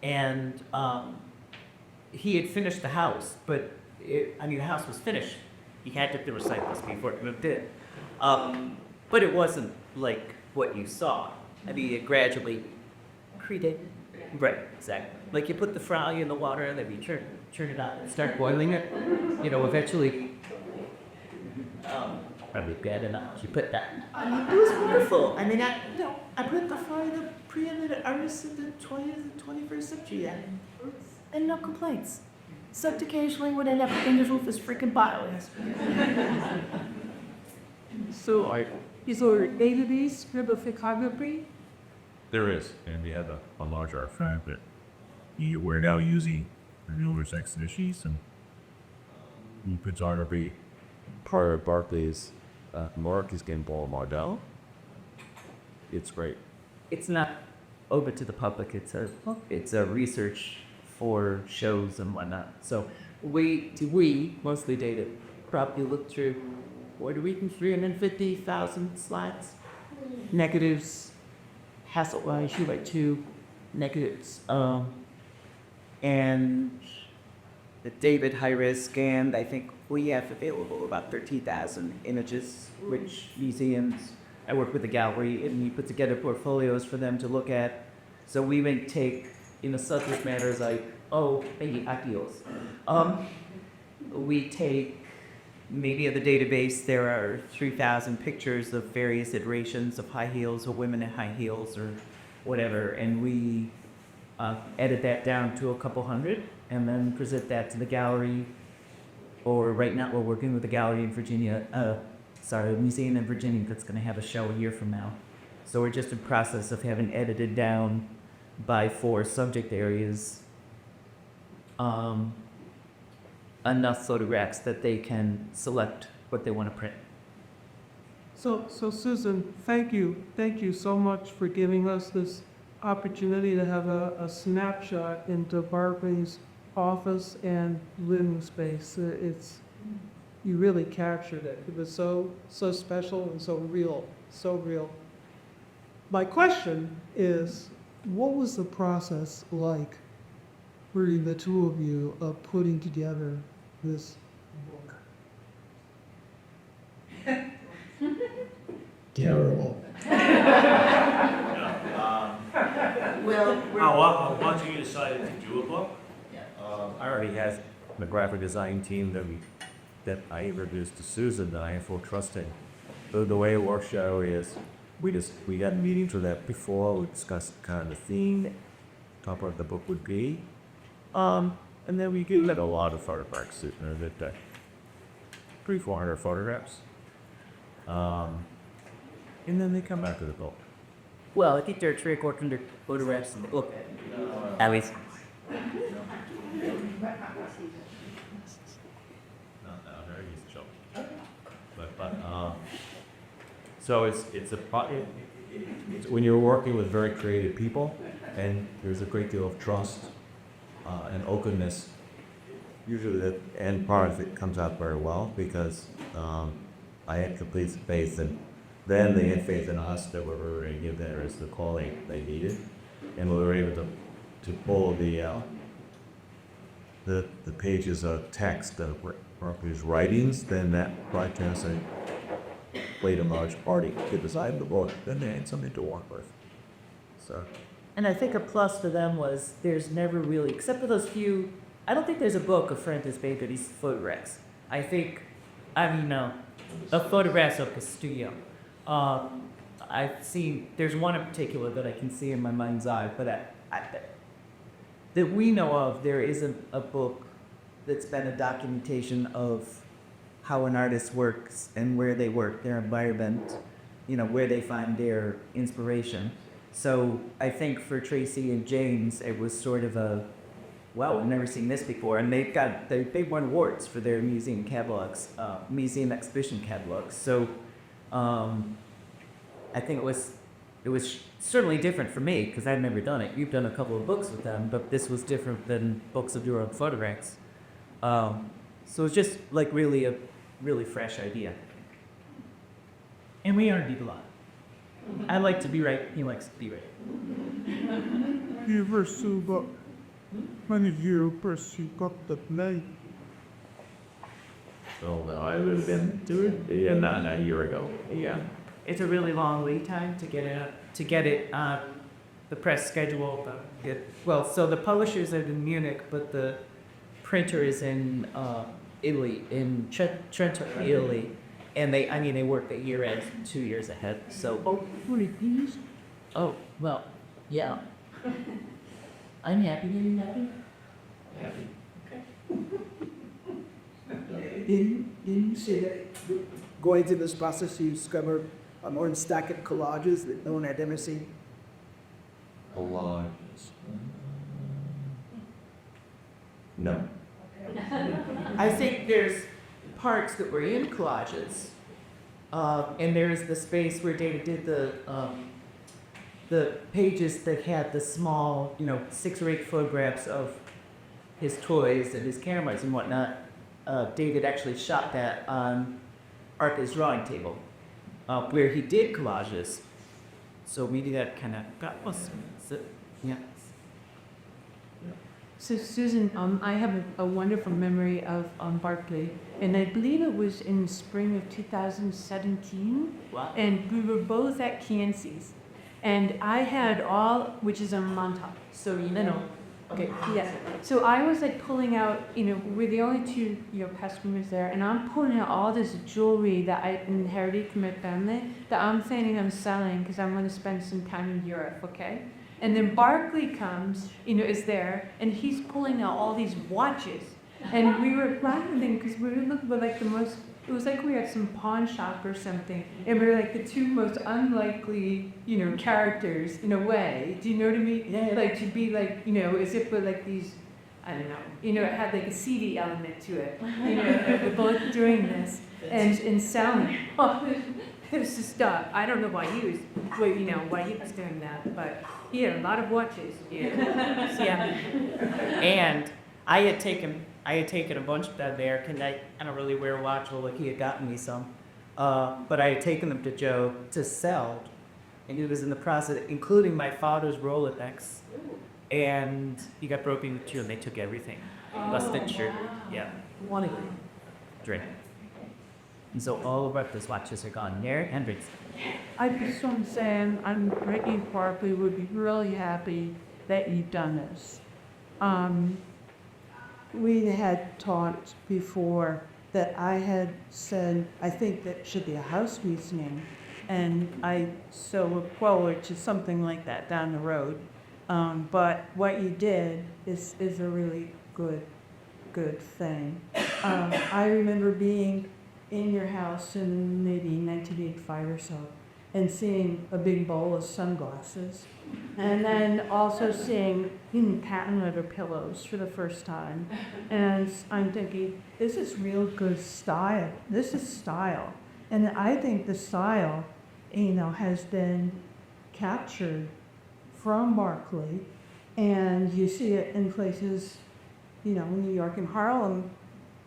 And he had finished the house, but the house was finished. He had to do recycles before he moved in. But it wasn't like what you saw. It gradually created. Right, exactly. Like you put the fry in the water, and then you turn it on and start boiling it. Eventually, probably bad enough. You put that. It was wonderful. I put the fry in the preeminent artists of the 20th and 21st century. And no complaints. Except occasionally when I never think his roof is freaking boiling. So, is there a database for the photography? There is, and we have a large archive that we're now using for numerous exhibitions and photography. Part of Barkley's Mark is getting Ball Mardell. It's great. It's not open to the public. It's a research for shows and whatnot. So we mostly data probably look through 350,000 slides, negatives, Hasselblad, 2x2 negatives, and the David high-res scan. I think we have available about 13,000 images, which museums. I work with the gallery, and we put together portfolios for them to look at. So we may take, subject matters like, maybe ideals. We take, maybe of the database, there are 3,000 pictures of various iterations of high heels or women in high heels or whatever, and we edit that down to a couple hundred and then present that to the gallery. Or right now we're working with a gallery in Virginia, a museum in Virginia that's going to have a show a year from now. So we're just in process of having edited down by 4 subject areas enough photographs that they can select what they want to print. So Susan, thank you so much for giving us this opportunity to have a snapshot into Barkley's office and living space. You really captured it. It was so special and so real, so real. My question is, what was the process like for the two of you of putting together this book? Terrible. Once you decided to do a book, I already had the graphic design team that I introduced to Susan that I have full trust in. The way it works, Cheryl, is we got meetings for that before, we discussed kind of the theme, top of the book would be. And then we get a lot of photographs, that 300-400 photographs. And then they come back to the book. Well, I think there are 300 or 400 photographs in the book. At least. Not very easy job. But so it's when you're working with very creative people and there's a great deal of trust and openness, usually the end product it comes out very well because I had complete faith and then they had faith in us that we were going to give them the quality they needed, and we were able to pull the pages of text of Barkley's writings. Then that broadcast played a large party to decide the book. Then they had something to work with. So. And I think a plus for them was there's never really, except for those few, I don't think there's a book of Francis Baker's photographs. A photographs of Castillo. I've seen, there's one in particular that I can see in my mind's eye, but that we know of, there isn't a book that's been a documentation of how an artist works and where they work, their environment, where they find their inspiration. So I think for Tracy and James, it was sort of a, wow, I've never seen this before. And they won awards for their museum catalogs, museum exhibition catalogs. So I think it was certainly different for me because I'd never done it. You've done a couple of books with them, but this was different than books of your own photographs. So it's just like really a really fresh idea. And we argued a lot. I like to be right. He likes to be right. You pursue book. When did you pursue got the play? So no, I would have been doing it not a year ago. Yeah. It's a really long lead time to get it on the press schedule. So the publishers are in Munich, but the printer is in Italy, in Trento, Italy, and they work the year end 2 years ahead. So Please. well, yeah. I'm happy. Are you happy? Didn't you say that going through this process you discovered a more stack of collages that no one had ever seen? Collages. No. I think there's parts that were in collages, and there's the space where David did the pages that had the small, 6 or 8 photographs of his toys and his cameras and whatnot. David actually shot that on Arca's drawing table, where he did collages. So maybe that kind of got us. Yeah. So Susan, I have a wonderful memory of Barkley, and I believe it was in spring of 2017, Wow. and we were both at Kinsey's, and I had which is in Montauk, so okay, yeah. So I was like pulling out, we're the only two, customers there, and I'm pulling out all this jewelry that I inherited from my family that I'm planning on selling because I'm going to spend some time in Europe, okay? And then Barkley comes, is there, and he's pulling out all these watches. And we were laughing because we were looking for like it was like we were at some pawn shop or something. And we were like the two most unlikely, characters in a way. Do you know what I mean? Yeah. Like to be like, as if we're like these, I don't know, it had like a CD element to it. We're both doing this and selling. It was just, I don't know why he was doing that, but he had a lot of watches. Yeah. And I had taken a bunch of that there, because I don't really wear a watch, well, like he had gotten me some. But I had taken them to Joe to sell and he was in the process, including my father's Rolodex, and he got broken into two, and they took everything. Busted shirt, yeah. One drink. And so all of Barkley's watches are gone. There, Hendricks. I just want to say, Ricky Barkley would be really happy that you've done this. We had talked before that I had said, I think that should be a house museum. And I so look forward to something like that down the road. But what you did is a really good thing. I remember being in your house in maybe 1985 or so and seeing a big bowl of sunglasses. And then also seeing patent leather pillows for the first time. And I'm thinking, this is real good style. This is style. And I think the style, has been captured from Barkley. And you see it in places, New York and Harlem,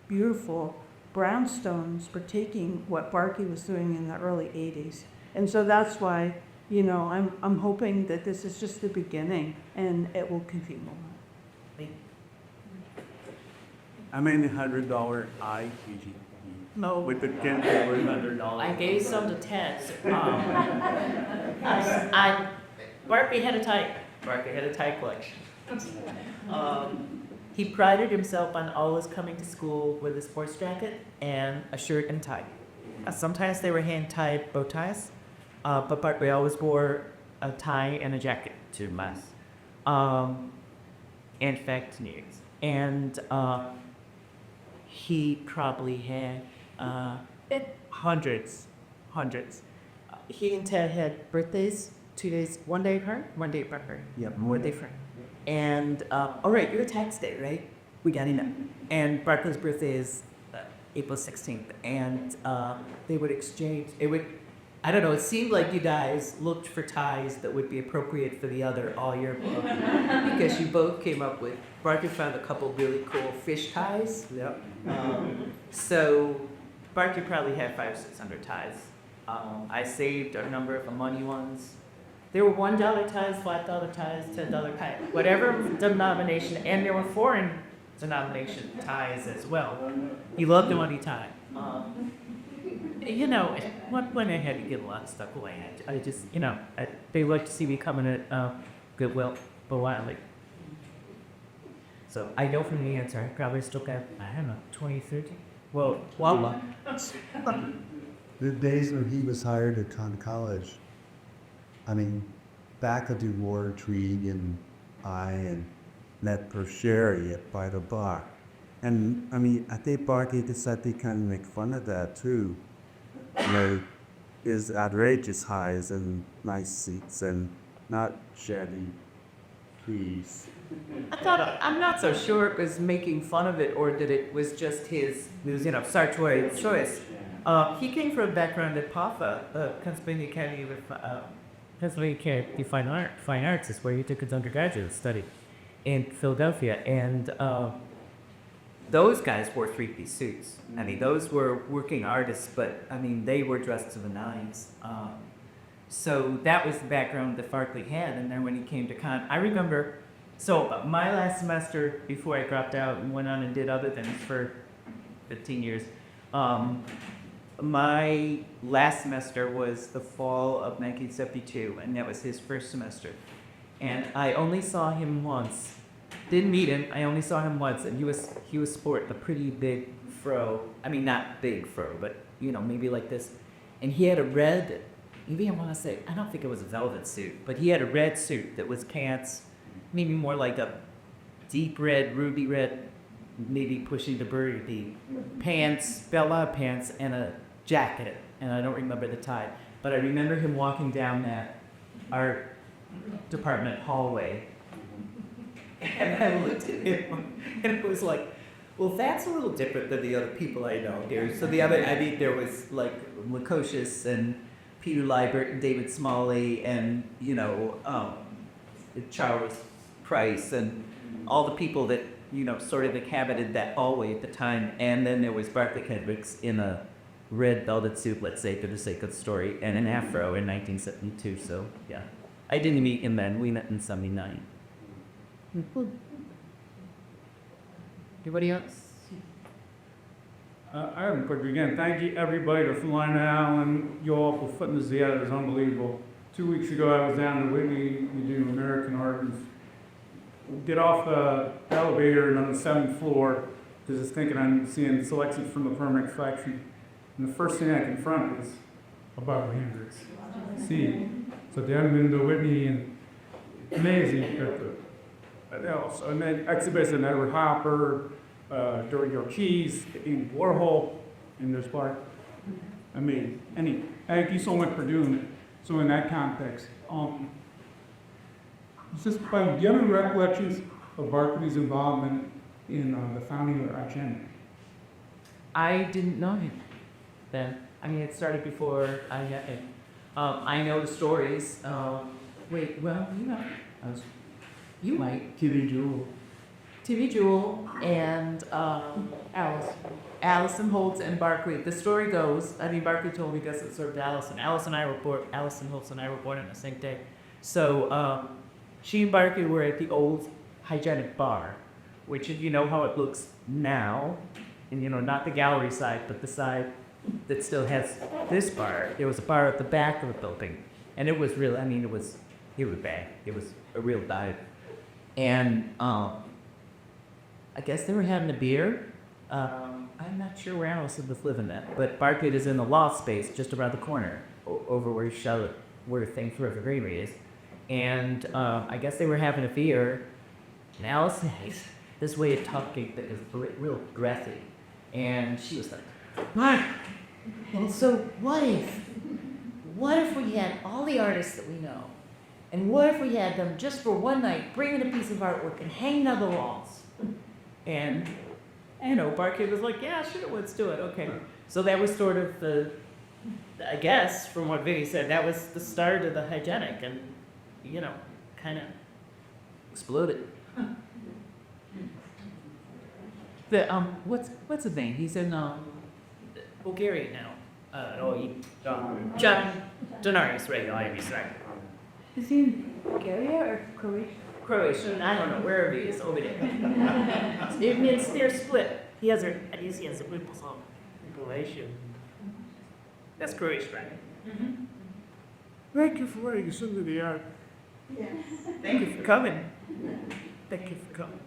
beautiful brownstones for taking what Barkley was doing in the early 80s. And so that's why, I'm hoping that this is just the beginning and it will continue on. I mean, $100 eye PG. No. With the Kindle. I gave some to Ted. Barkley had a tie. Barkley had a tie collection. He prided himself on always coming to school with a sports jacket and a shirt and tie. Sometimes they were hand-tied bow ties, but Barkley always wore a tie and a jacket to mass. In fact, news. And he probably had hundreds. He and Ted had birthdays, 2 days, 1 day apart, 1 day apart. Yep. More different. And, all right, you're a tax day, right? We got enough. And Barkley's birthday is April 16th. And they would exchange, I don't know, it seemed like you guys looked for ties that would be appropriate for the other all year long. Because you both came up with, Barkley found a couple really cool fish ties. Yep. So Barkley probably had 500 or 600 ties. I saved a number of the money ones. There were $1 ties, $5 ties, $10 ties, whatever denomination, and there were foreign denomination ties as well. He loved the money tie. At one point I had to get a lot stuck away. I just, they like to see me coming at Goodwill, but wildly. So I know from the answer, I probably still got, 20, 30. Well, voila. The days when he was hired at Con College, faculty wore Tweed and and met per Sherry by the bar. And I think Barkley decided to kind of make fun of that too. His outrageous highs and nice seats and not shabby trees. I'm not so sure it was making fun of it or that it was just his, sartorial choice. He came from a background at PAFA, Pennsylvania Academy of Fine Arts is where he took his undergraduate study in Philadelphia, and those guys wore three-piece suits. Those were working artists, but they were dressed to the nines. So that was the background that Barkley had, and then when he came to Con, I remember. So my last semester before I dropped out and went on and did other things for 15 years. My last semester was the fall of 1972, and that was his first semester. And I only saw him once. Didn't meet him. I only saw him once, and he was sporting a pretty big fro. Not big fro, but maybe like this. And he had a red. Maybe I want to say I don't think it was a velvet suit, but he had a red suit that was pants, maybe more like a deep red, ruby red, maybe pushing the burgundy pants, bella pants, and a jacket, and I don't remember the tie, but I remember him walking down that art department hallway, and I looked at him, and it was like, well, that's a little different than the other people I know here. So there was like Lukosius and Peter Liebert and David Smalley and Charles Price and all the people that sort of inhabited that hallway at the time, and then there was Barkley Hendricks in a red velvet suit, let's say, for the sake of the story, and an afro in 1972. So yeah, I didn't meet him then. We met in '79. Anybody else? I haven't put again. Thank you everybody to Lyman, Allyn, you all for putting this together. It's unbelievable. 2 weeks ago I was down in Whitney. We do American art. And get off the elevator and on the 7th floor, because I was thinking I'm seeing selections from the permanent collection. And the first thing I confront is about Hendricks. See, so down in the Whitney and amazing at the else. And then exhibition Edward Hopper, Dory Keys, in Warhol, in this park. I mean, thank you so much for doing it. So in that context, it's just by general recollections of Barkley's involvement in the founding of Attendees. I didn't know him then. I mean, it started before I met him. I know the stories. Wait, well, you know, you might. TV Jewel. TV Jewel and Allison Holtz and Barkley. The story goes, I mean, Barkley told me this, it served Allison. Allison Holtz and I were born on the same day. So she and Barkley were at the old hygienic bar, which, if you know how it looks now, and you know, not the gallery side, but the side that still has this bar. There was a bar at the back of the building, and it was real. I mean, it was bad. It was a real dive. And I guess they were having a beer. I'm not sure where Allison was living at, but Barkley is in the loft space just around the corner, over where Thanks River Greenery is. And I guess they were having a beer, and Allison has this way of talking that is real breathy. And she was like, Mark, and so what if we had all the artists that we know, and what if we had them just for one night bring in a piece of artwork and hang it on the walls? And you know, Barkley was like, yeah, sure, let's do it. Okay. So that was sort of I guess, from what Vinny said, that was the start of the hygienic, and, you know, kind of exploded. What's his name? He's in Bulgaria now. John Donarius, right? IME, sorry. Is he in Bulgaria or Croatia? Croatian, I don't know, wherever he is, over there. They're split. He has a good song. Croatian. That's Croatian, right? Mm-hmm. Thank you for letting us into the art. Thank you for coming. Thank you for coming.